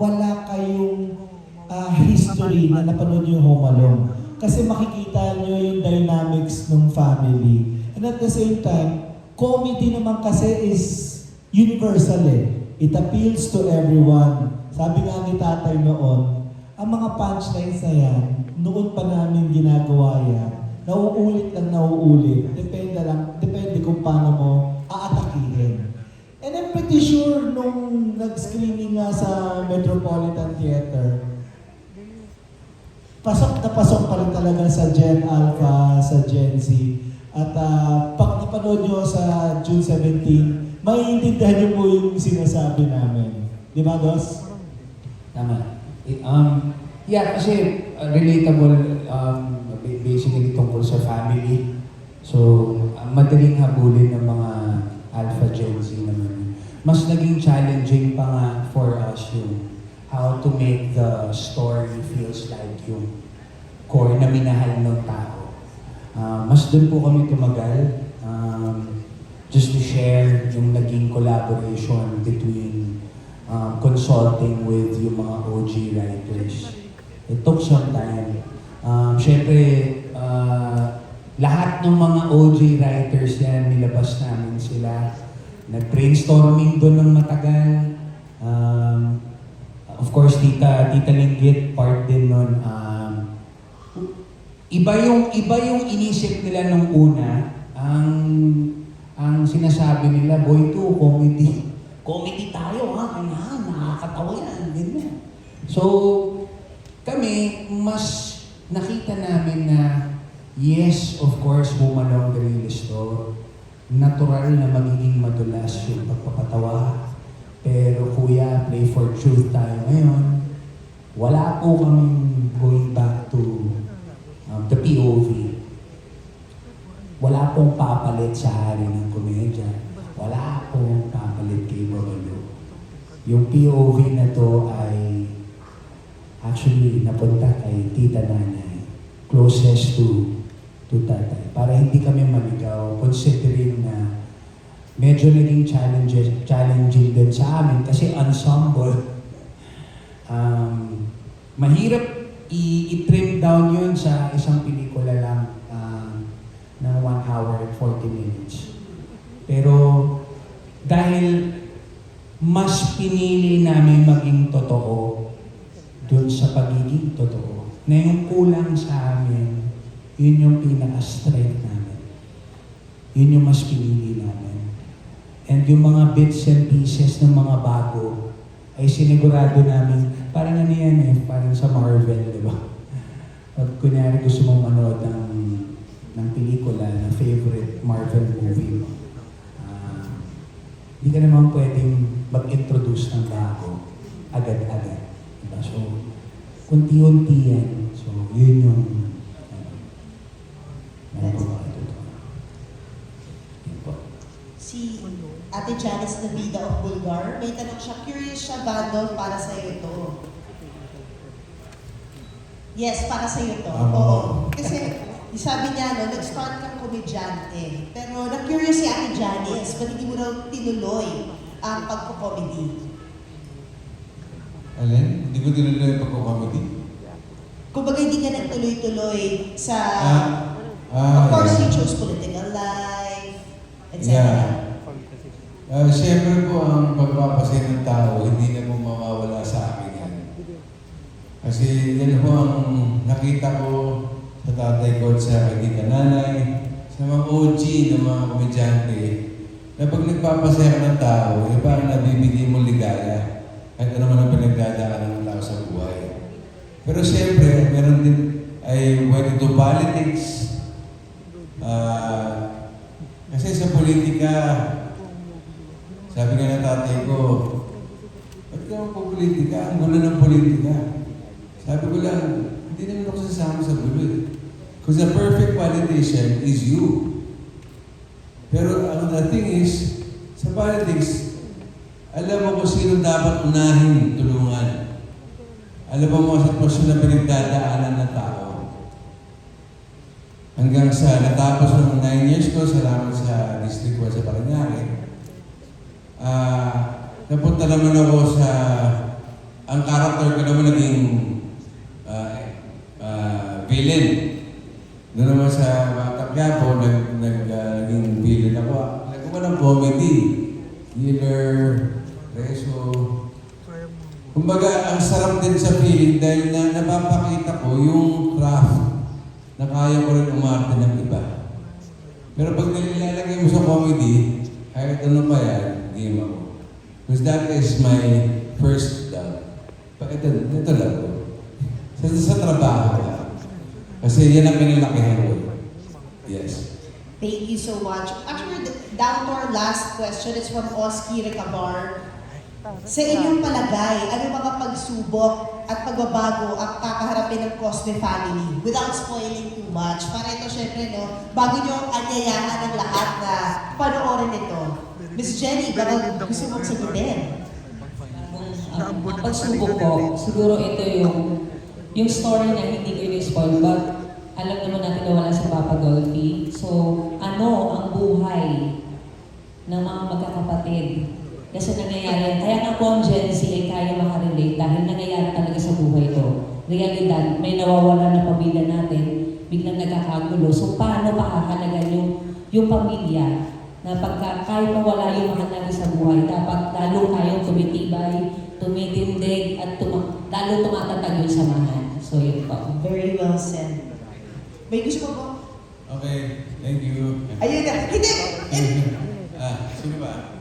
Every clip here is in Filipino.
wala kayong history na napanood yung Home Alone. Kasi makikita nyo yung dynamics ng family. And at the same time, comedy naman kasi is universal eh. It appeals to everyone. Sabi nga ni tatay noon, ang mga punchlines na yan, noon pa namin ginagawa yan, nauulit lang nauulit. Depende kung paano mo aatakihin. And I'm pretty sure nung nag-screening nga sa Metropolitan Theater, pasok na pasok pa rin talaga sa Gen Alpha, sa Gen Z. At pag napanood nyo sa June 17, maiintindihan nyo po yung sinasabi namin. Di ba, Dos? Tama. Yeah, kasi relatable, basically tungkol sa family. So, madaling habulin ng mga Alpha Gen Z naman. Mas naging challenging pa nga for us yung how to make the story feels like yung core na minahal ng tao. Mas doon po kami tumagal. Just to share yung naging collaboration between consulting with yung mga OG writers. It took some time. Siyempre, lahat ng mga OG writers yan, nilabas namin sila. Nag-brainstorming doon ng matagal. Of course, Tita Linggit, part din nun. Iba yung inisip nila nung una. Ang sinasabi nila, boy, to comedy. Comedy tayo, ha? Kaya nakakatawa yan. Ganyan. So, kami, mas nakita namin na yes, of course, Home Alone the Real Store. Natural na magiging madulas yung pagpapatawa. Pero kuya, play for truth tayo ngayon. Wala po kaming going back to the POV. Wala pong papalit sa hari ng komedya. Wala pong papalit kay Babalo. Yung POV na to ay actually napunta kay Tita Nanay, closest to tatay. Para hindi kami maligaw, considering na medyo naging challenging din sa amin kasi ensemble. Mahirap i-trim down yun sa isang pelikula lang ng 1 hour and 40 minutes. Pero dahil mas pinili namin maging totoo dun sa pagiging totoo, na yung kulang sa amin, yun yung pinaka-strength namin. Yun yung mas pinili namin. And yung mga bits and pieces ng mga bago ay sinigurado namin, parang ano yan eh, parang sa Marvel, di ba? Pag kunyari gusto mong manood ng pelikula na favorite Marvel movie mo, hindi ka naman pwedeng mag-introduce ng bago agad-agad. Diba? So, kunti-unti yan. So, yun yung Si Ate Janice Nabida of Bulgar, may tanong siya, curious siya, Vando, para sa'yo ito. Yes, para sa'yo ito. Oo. Kasi, sabi niya, no, nag-start kang komedyante. Pero na-curious si Ate Janice, ba't hindi mo raw tinuloy ang pagko-comedy? Alin? Hindi ko tinuloy ang pagko-comedy. Kumbaga, hindi ka nagtuloy-tuloy sa... of course, you chose political life, etc. Yeah. Siyempre po, ang pagpapasaya ng tao, hindi na po mawawala sa akin yan. Kasi yan po ang nakita ko sa tatay ko at sa kagita nanay, sa mga OG ng mga komedyante, na pag nagpapasaya ka ng tao, eh parang nabibigay mo ligaya kahit ano man ang pinagdadaanan ng tao sa buhay. Pero siyempre, meron din ay went into politics. Kasi sa politika, sabi nga ng tatay ko, ba't ka magpo-politika? Ang gulo ng politika. Sabi ko lang, hindi naman ako sasama sa gulo eh. Because the perfect politician is you. Pero the thing is, sa politics, alam mo kung sino dapat unahin tulungan. Alam mo sa sitwasyon na pinagdadaanan ng tao. Hanggang sa natapos ng 9 years ko, salamat sa District 1 sa Parañaque. Napunta naman ako sa ang character ko naman naging villain. Doon naman sa Bata Quiapo, naging villain ako. Nagawa ng comedy. Healer, Reso. Kumbaga, ang sarap din sa feeling dahil napapakita ko yung craft na kaya ko rin umarte ng iba. Pero pag nilalagay mo sa comedy, kahit ano pa yan, game ako. Because that is my first love. Ito lang ko. Sa trabaho lang. Kasi yan ang pinalakihan ko. Yes. Thank you so much. Actually, down to our last question, it's from Oski Recabar. Sa inyong palagay, ano mga pagsubok at pagbabago ang kakaharapin ng Cosme family without spoiling too much? Para ito, syempre, no, bago nyo anyayahan ng lahat na panoorin ito. Miss Jenny, baka gusto mong sagutin? Ang pagsubok ko, siguro ito yung story na hindi ko in-spoil, but alam naman natin na wala si Papa Dolphy. So, ano ang buhay ng mga magkakapatid? Kasi nangyayari, kaya nga po ang Gen Z ay kaya makarelate dahil nangyayari talaga sa buhay ko. Realidad, may nawawala na pamilya natin, biglang nagkakagulo. So, paano pakakalagan yung pamilya? Na pagka kahit mawala yung mahal natin sa buhay, dapat lalo tayong tumitibay, tumitindig, at lalo tumatatag yung samahan. So, yun po. Very well said. May gusto mo po? Okay, thank you. Ayun na. Hindi! Sino ba?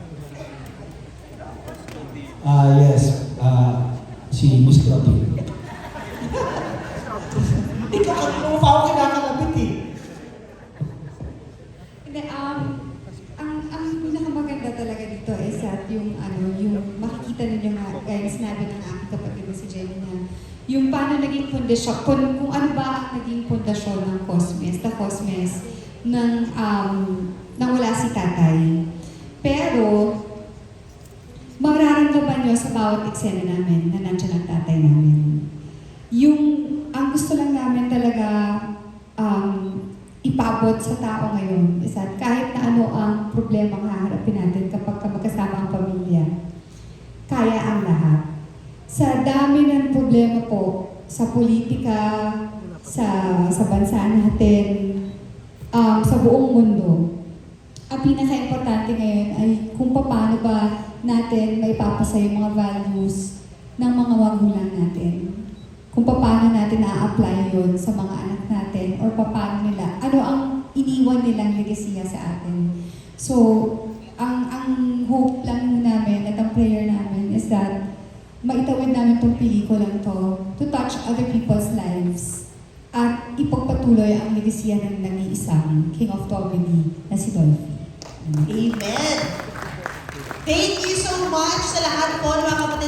Yes. Si Miss Trotti. Ikaw, ano pa ako kinakalabit eh. Hindi, ang pinakamaganda talaga dito is that yung makikita ninyo nga, gaya sinabi ng aking kapatid na si Jenny na yung paano naging pundasyon, kung ano ba ang naging pundasyon ng Cosmes, the Cosmes, nang wala si tatay. Pero, mararamdaman nyo sa bawat eksena namin na nandiyan ang tatay namin. Ang gusto lang namin talaga ipabot sa tao ngayon is that kahit na ano ang problema ang haharapin natin kapag magkasama ang pamilya, kaya ang lahat. Sa dami ng problema po, sa politika, sa bansa natin, sa buong mundo, ang pinaka-importante ngayon ay kung paano ba natin may papasa yung mga values ng mga magulang natin. Kung paano natin na-apply yun sa mga anak natin or paano nila, ano ang iniwan nilang legasiya sa atin. So, ang hope lang namin at ang prayer namin is that maitawid namin itong pelikulang to touch other people's lives at ipagpatuloy ang legasiya ng nag-iisang King of Comedy na si Dolphy. Amen! Thank you so much sa lahat po ng mga kapatid.